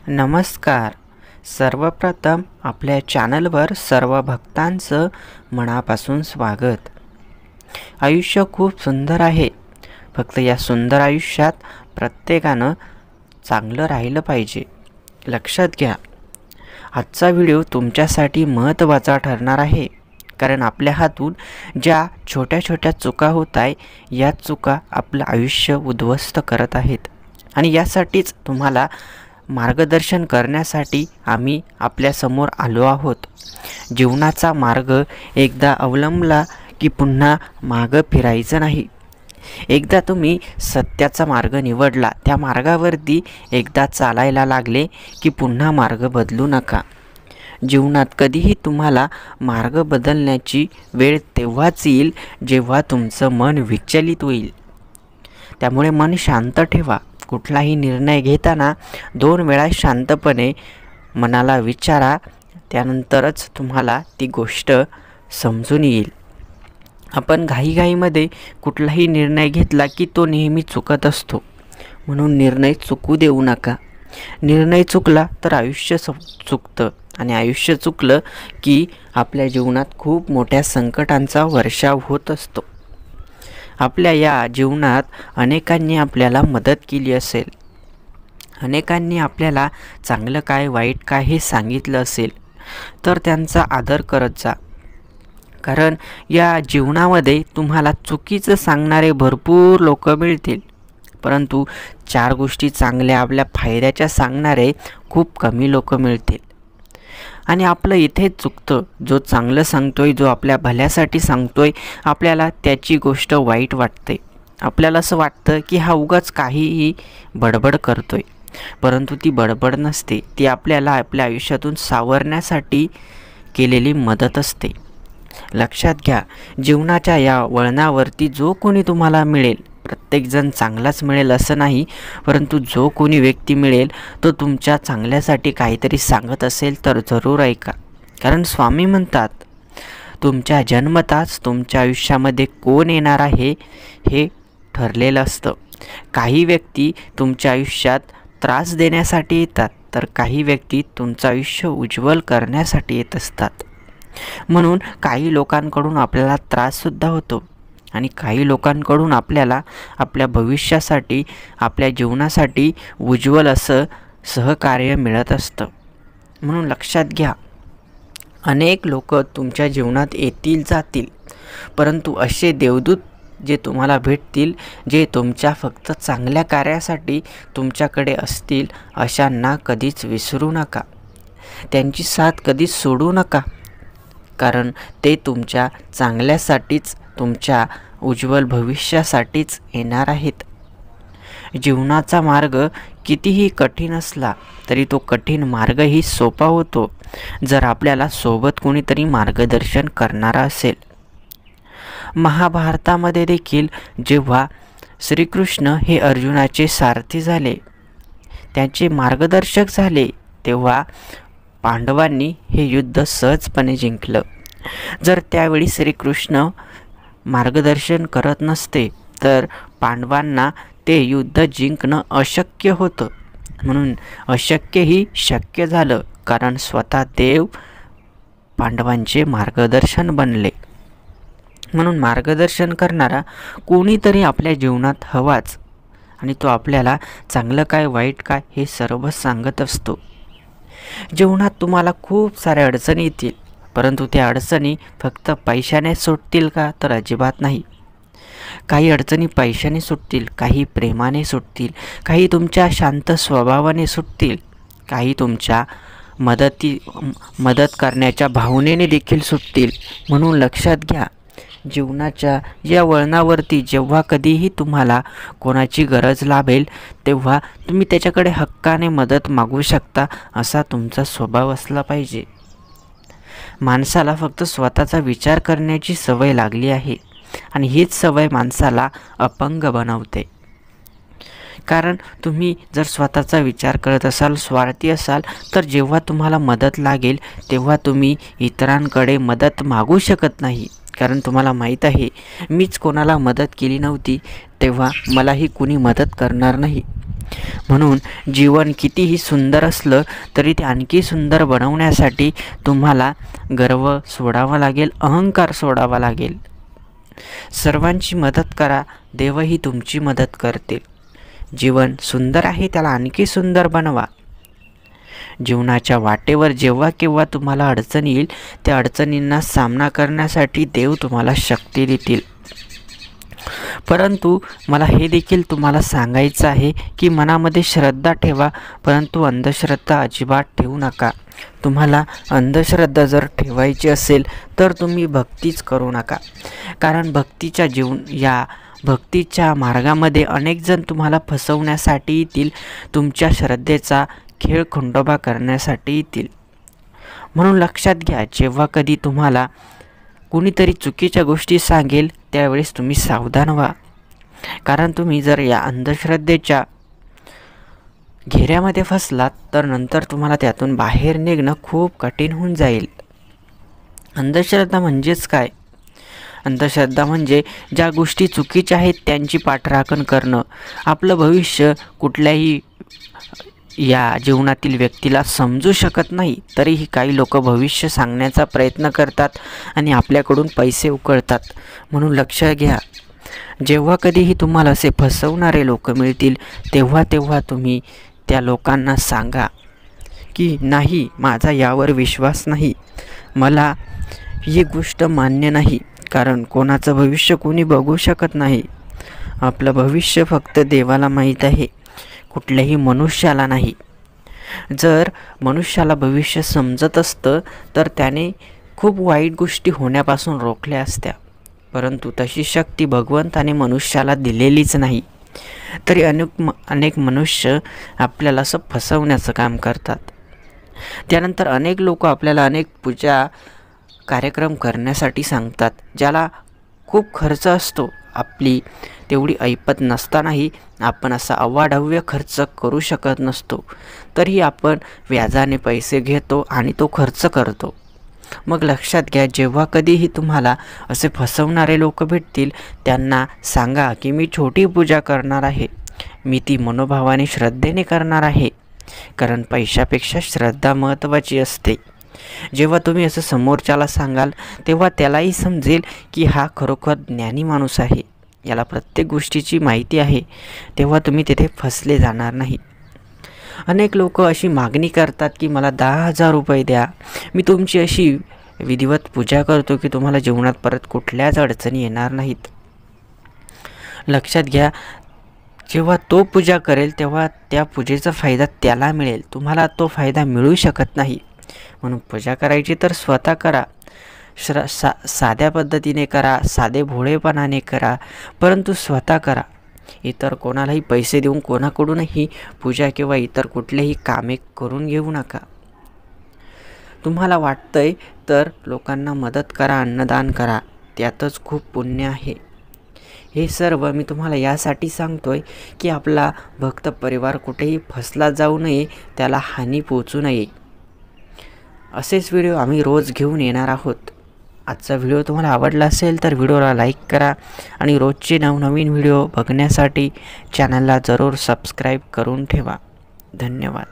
नमस्कार. सर्वप्रथम आपल्या चॅनलवर सर्व भक्तांचं मनापासून स्वागत. आयुष्य खूप सुंदर आहे. फक्त या सुंदर आयुष्यात प्रत्येकानं चांगलं राहिलं पाहिजे. लक्षात घ्या, आजचा व्हिडिओ तुमच्यासाठी महत्त्वाचा ठरणार आहे. कारण आपल्या हातून ज्या छोट्या छोट्या चुका होत आहे, या चुका आपलं आयुष्य उद्ध्वस्त करत आहेत. आणि यासाठीच तुम्हाला मार्गदर्शन करण्यासाठी आम्ही आपल्यासमोर आलो आहोत. जीवनाचा मार्ग एकदा अवलंबला की पुन्हा मागं फिरायचं नाही. एकदा तुम्ही सत्याचा मार्ग निवडला, त्या मार्गावरती एकदा चालायला लागले की पुन्हा मार्ग बदलू नका. जीवनात कधीही तुम्हाला मार्ग बदलण्याची वेळ तेव्हाच येईल जेव्हा तुमचं मन विचलित होईल. त्यामुळे मन शांत ठेवा. कुठलाही निर्णय घेताना 2 वेळा शांतपणे मनाला विचारा, त्यानंतरच तुम्हाला ती गोष्ट समजून येईल. आपण घाईघाईमध्ये कुठलाही निर्णय घेतला की तो नेहमी चुकत असतो. म्हणून निर्णय चुकू देऊ नका. निर्णय चुकला तर आयुष्य चुकतं आणि आयुष्य चुकलं की आपल्या जीवनात खूप मोठ्या संकटांचा वर्षाव होत असतो. आपल्या या जीवनात अनेकांनी आपल्याला मदत केली असेल, अनेकांनी आपल्याला चांगलं काय वाईट काय हे सांगितलं असेल, तर त्यांचा आदर करत जा. कारण या जीवनामध्ये तुम्हाला चुकीचं सांगणारे भरपूर लोक मिळतील, परंतु 4 गोष्टी चांगल्या आपल्या फायद्याच्या सांगणारे खूप कमी लोक मिळतील. आणि आपलं इथेच चुकतं. जो चांगलं सांगतोय, जो आपल्या भल्यासाठी सांगतोय, आपल्याला त्याची गोष्ट वाईट वाटते. आपल्याला असं वाटतं की हा उगाच काहीही बडबड करतोय, परंतु ती बडबड नसते. ती आपल्याला आपल्या आयुष्यातून सावरण्यासाठी केलेली मदत असते. लक्षात घ्या, जीवनाच्या या वळणावरती जो कोणी तुम्हाला मिळेल, प्रत्येकजण चांगलाच मिळेल असं नाही, परंतु जो कोणी व्यक्ती मिळेल तो तुमच्या चांगल्यासाठी काहीतरी सांगत असेल तर जरूर ऐका. कारण स्वामी म्हणतात, तुमच्या जन्मताच तुमच्या आयुष्यामध्ये कोण येणार आहे हे ठरलेलं असतं. काही व्यक्ती तुमच्या आयुष्यात त्रास देण्यासाठी येतात, तर काही व्यक्ती तुमचं आयुष्य उज्ज्वल करण्यासाठी येत असतात. म्हणून काही लोकांकडून आपल्याला त्राससुद्धा होतो आणि काही लोकांकडून आपल्याला आपल्या भविष्यासाठी, आपल्या जीवनासाठी उज्ज्वल असं सहकार्य मिळत असतं. म्हणून लक्षात घ्या, अनेक लोक तुमच्या जीवनात येतील जातील, परंतु असे देवदूत जे तुम्हाला भेटतील, जे तुमच्या फक्त चांगल्या कार्यासाठी तुमच्याकडे असतील, अशांना कधीच विसरू नका. त्यांची साथ कधीच सोडू नका. कारण ते तुमच्या चांगल्यासाठीच, तुमच्या उज्ज्वल भविष्यासाठीच येणार आहेत. जीवनाचा मार्ग कितीही कठीण असला तरी तो कठीण मार्गही सोपा होतो जर आपल्याला सोबत कोणीतरी मार्गदर्शन करणारा असेल. महाभारतामध्ये देखील जेव्हा श्रीकृष्ण हे अर्जुनाचे सारथी झाले, त्यांचे मार्गदर्शक झाले, तेव्हा पांडवांनी हे युद्ध सहजपणे जिंकलं. जर त्यावेळी श्रीकृष्ण मार्गदर्शन करत नसते तर पांडवांना ते युद्ध जिंकणं अशक्य होतं. म्हणून अशक्यही शक्य झालं, कारण स्वतः देव पांडवांचे मार्गदर्शन बनले. म्हणून मार्गदर्शन करणारा कोणीतरी आपल्या जीवनात हवाच, आणि तो आपल्याला चांगलं काय वाईट काय हे सर्व सांगत असतो. जीवनात तुम्हाला खूप साऱ्या अडचणी येतील, परंतु त्या अडचणी फक्त पैशाने सुटतील का, तर अजिबात नाही. काही अडचणी पैशाने सुटतील, काही प्रेमाने सुटतील, काही तुमच्या शांत स्वभावाने सुटतील, काही तुमच्या मदत करण्याच्या भावनेने देखील सुटतील. म्हणून लक्षात घ्या, जीवनाच्या या वळणावरती जेव्हा कधीही तुम्हाला कोणाची गरज लाभेल, तेव्हा तुम्ही त्याच्याकडे हक्काने मदत मागू शकता, असा तुमचा स्वभाव असला पाहिजे. माणसाला फक्त स्वतःचा विचार करण्याची सवय लागली आहे आणि हीच सवय माणसाला अपंग बनवते. कारण तुम्ही जर स्वतःचा विचार करत असाल, स्वार्थी असाल, तर जेव्हा तुम्हाला मदत लागेल तेव्हा तुम्ही इतरांकडे मदत मागू शकत नाही. कारण तुम्हाला माहीत आहे, मीच कोणाला मदत केली नव्हती तेव्हा मलाही कुणी मदत करणार नाही. म्हणून जीवन कितीही सुंदर असलं तरी ते आणखी सुंदर बनवण्यासाठी तुम्हाला गर्व सोडावा लागेल, अहंकार सोडावा लागेल. सर्वांची मदत करा, देवही तुमची मदत करतील. जीवन सुंदर आहे, त्याला आणखी सुंदर बनवा. जीवनाच्या वाटेवर जेव्हा केव्हा तुम्हाला अडचण येईल, त्या अडचणींना सामना करण्यासाठी देव तुम्हाला शक्ती देतील. परंतु मला हे देखील तुम्हाला सांगायचं आहे की मनामध्ये श्रद्धा ठेवा, परंतु अंधश्रद्धा अजिबात ठेवू नका. तुम्हाला अंधश्रद्धा जर ठेवायची असेल तर तुम्ही भक्तीच करू नका. कारण भक्तीच्या मार्गामध्ये अनेक जण तुम्हाला फसवण्यासाठी येतील, तुमच्या श्रद्धेचा खेळ खंडोबा करण्यासाठी येतील. म्हणून लक्षात घ्या, जेव्हा कधी तुम्हाला कुणीतरी चुकीच्या गोष्टी सांगेल त्यावेळेस तुम्ही सावधान व्हा. कारण तुम्ही जर या अंधश्रद्धेच्या घेऱ्यामध्ये फसलात तर नंतर तुम्हाला त्यातून बाहेर निघणं खूप कठीण होऊन जाईल. अंधश्रद्धा म्हणजेच काय? अंधश्रद्धा म्हणजे ज्या गोष्टी चुकीच्या आहेत त्यांची पाठराखण करणं. आपलं भविष्य कुठल्याही या जीवनातील व्यक्तीला समजू शकत नाही, तरीही काही लोक भविष्य सांगण्याचा प्रयत्न करतात आणि आपल्याकडून पैसे उकळतात. म्हणून लक्ष घ्या, जेव्हा कधीही तुम्हाला असे फसवणारे लोक मिळतील तेव्हा तुम्ही त्या लोकांना सांगा की नाही, माझा यावर विश्वास नाही, मला ही गोष्ट मान्य नाही. कारण कोणाचं भविष्य कोणी बघू शकत नाही. आपलं भविष्य फक्त देवाला माहीत आहे, कुठल्याही मनुष्याला नाही. जर मनुष्याला भविष्य समजत असतं तर त्याने खूप वाईट गोष्टी होण्यापासून रोखल्या असत्या. परंतु तशी शक्ती भगवंताने मनुष्याला दिलेलीच नाही. तरी अनेक मनुष्य आपल्याला असं फसवण्याचं काम करतात. त्यानंतर अनेक लोक आपल्याला अनेक पूजा कार्यक्रम करण्यासाठी सांगतात, ज्याला खूप खर्च असतो. आपली तेवढी ऐपत नसतानाही आपण असा अवाढव्य खर्च करू शकत नसतो, तरी आपण व्याजाने पैसे घेतो आणि तो खर्च करतो. मग लक्षात घ्या, जेव्हा कधीही तुम्हाला असे फसवणारे लोक भेटतील त्यांना सांगा की मी छोटी पूजा करणार आहे, मी ती मनोभावाने श्रद्धेने करणार आहे. कारण पैशापेक्षा श्रद्धा महत्त्वाची असते. जेव्हा तुम्ही असं समोरच्याला सांगाल तेव्हा त्यालाही समजेल की हा खरोखर ज्ञानी माणूस आहे, याला प्रत्येक गोष्टीची माहिती आहे. तेव्हा तुम्ही तिथे फसले जाणार नाही. अनेक लोक अशी मागणी करतात की मला 10,000 रुपये द्या, मी तुमची अशी विधिवत पूजा करतो की तुम्हाला जीवनात परत कुठल्याच अडचणी येणार नाहीत. लक्षात घ्या, जेव्हा तो पूजा करेल तेव्हा त्या पूजेचा फायदा त्याला मिळेल, तुम्हाला तो फायदा मिळू शकत नाही. म्हणून पूजा करायची तर स्वतः करा, साध्या पद्धतीने करा, साधे भोळेपणाने करा, परंतु स्वतः करा. इतर कोणालाही पैसे देऊन कोणाकडूनही पूजा किंवा इतर कुठलेही कामे करून घेऊ नका. तुम्हाला वाटतंय तर लोकांना मदत करा, अन्नदान करा, त्यातच खूप पुण्य आहे. हे सर्व मी तुम्हाला यासाठी सांगतोय की आपला भक्त परिवार कुठेही फसला जाऊ नये, त्याला हानी पोचू नये. असेच व्हिडिओ आम्ही रोज घेऊन येणार आहोत. आजचा व्हिडिओ तुम्हाला आवडला असेल तर व्हिडिओला लाईक करा आणि रोजचे नवनवीन व्हिडिओ बघण्यासाठी चॅनलला जरूर सबस्क्राईब करून ठेवा. धन्यवाद.